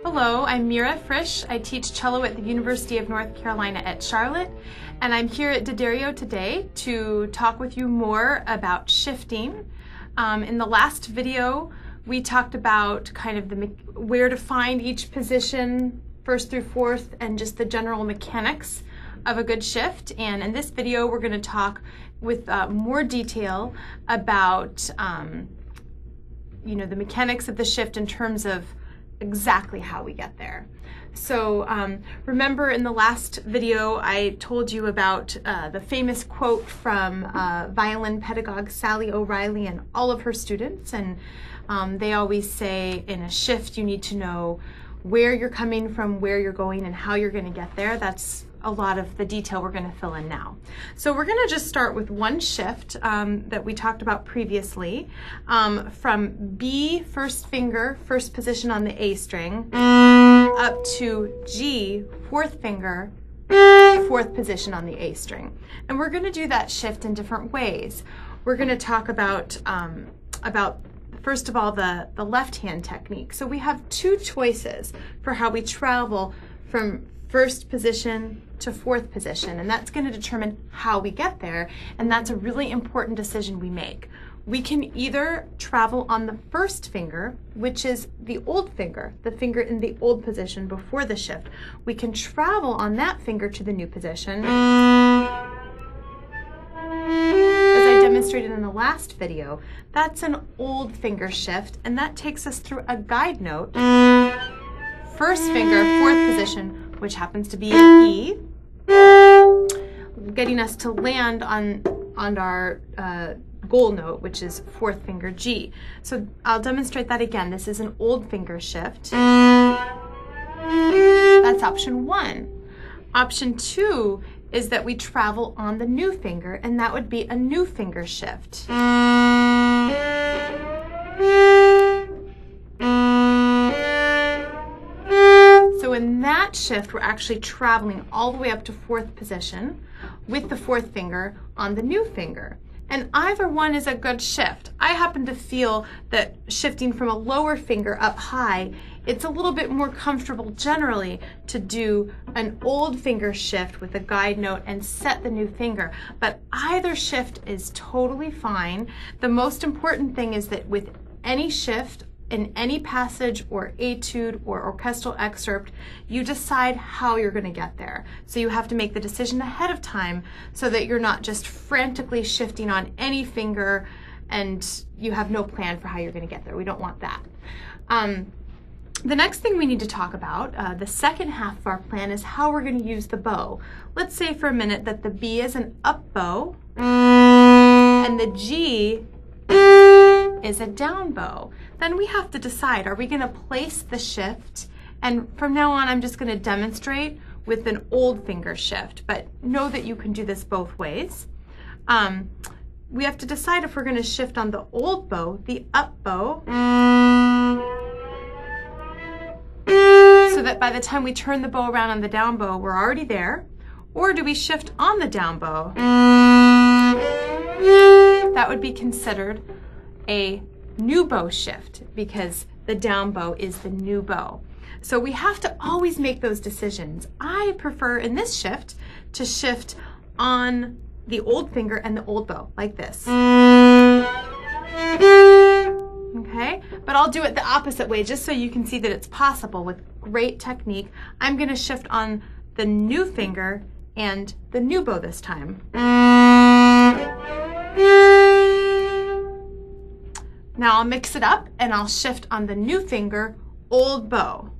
Hello, I'm Mira Frisch. I teach cello at the University of North Carolina at Charlotte, and I'm here at D'Addario today to talk with you more about shifting. In the last video, we talked about kind of where to find each position, first through fourth, and just the general mechanics of a good shift. And in this video, we're going to talk with more detail about the mechanics of the shift in terms of exactly how we get there. So remember in the last video I told you about the famous quote from violin pedagogue Sally O'Reilly and all of her students, and they always say in a shift you need to know where you're coming from, where you're going, and how you're going to get there. That's a lot of the detail we're going to fill in now. So we're going to just start with one shift that we talked about previously, from B, first finger, first position on the A string, up to G, fourth finger, fourth position on the A string. And we're going to do that shift in different ways. We're going to talk about first of all, the left hand technique. So we have two choices for how we travel from first position to fourth position, and that's going to determine how we get there, and that's a really important decision we make. We can either travel on the first finger, which is the old finger, the finger in the old position before the shift. We can travel on that finger to the new position, as I demonstrated in the last video. That's an old finger shift, and that takes us through a guide note. First finger, fourth position, which happens to be an E, getting us to land on our goal note, which is fourth finger G. So I'll demonstrate that again. This is an old finger shift. That's option one. Option two is that we travel on the new finger, and that would be a new finger shift. So in that shift, we're actually traveling all the way up to fourth position with the fourth finger on the new finger. And either one is a good shift. I happen to feel that shifting from a lower finger up high, it's a little bit more comfortable generally to do an old finger shift with a guide note and set the new finger. But either shift is totally fine. The most important thing is that with any shift, in any passage or etude or orchestral excerpt, you decide how you're going to get there. So you have to make the decision ahead of time so that you're not just frantically shifting on any finger and you have no plan for how you're going to get there. We don't want that. The next thing we need to talk about, the second half of our plan, is how we're going to use the bow. Let's say for a minute that the B is an up bow and the G is a down bow. Then we have to decide, are we going to place the shift? And from now on, I'm just going to demonstrate with an old finger shift, but know that you can do this both ways. We have to decide if we're going to shift on the old bow, the up bow, so that by the time we turn the bow around on the down bow, we're already there, or do we shift on the down bow? That would be considered a new bow shift because the down bow is the new bow. So we have to always make those decisions. I prefer in this shift to shift on the old finger and the old bow like this. Okay, but I'll do it the opposite way just so you can see that it's possible with great technique. I'm going to shift on the new finger and the new bow this time. Now I'll mix it up and I'll shift on the new finger, old bow.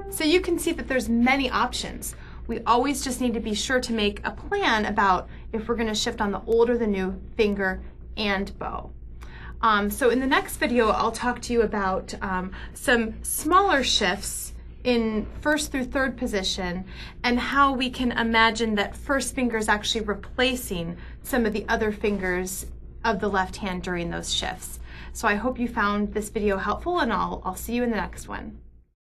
So you can see that there's many options. We always just need to be sure to make a plan about if we're going to shift on the old or the new finger and bow. So in the next video, I'll talk to you about some smaller shifts in first through third position and how we can imagine that first finger is actually replacing some of the other fingers of the left hand during those shifts. So I hope you found this video helpful, and I'll see you in the next one.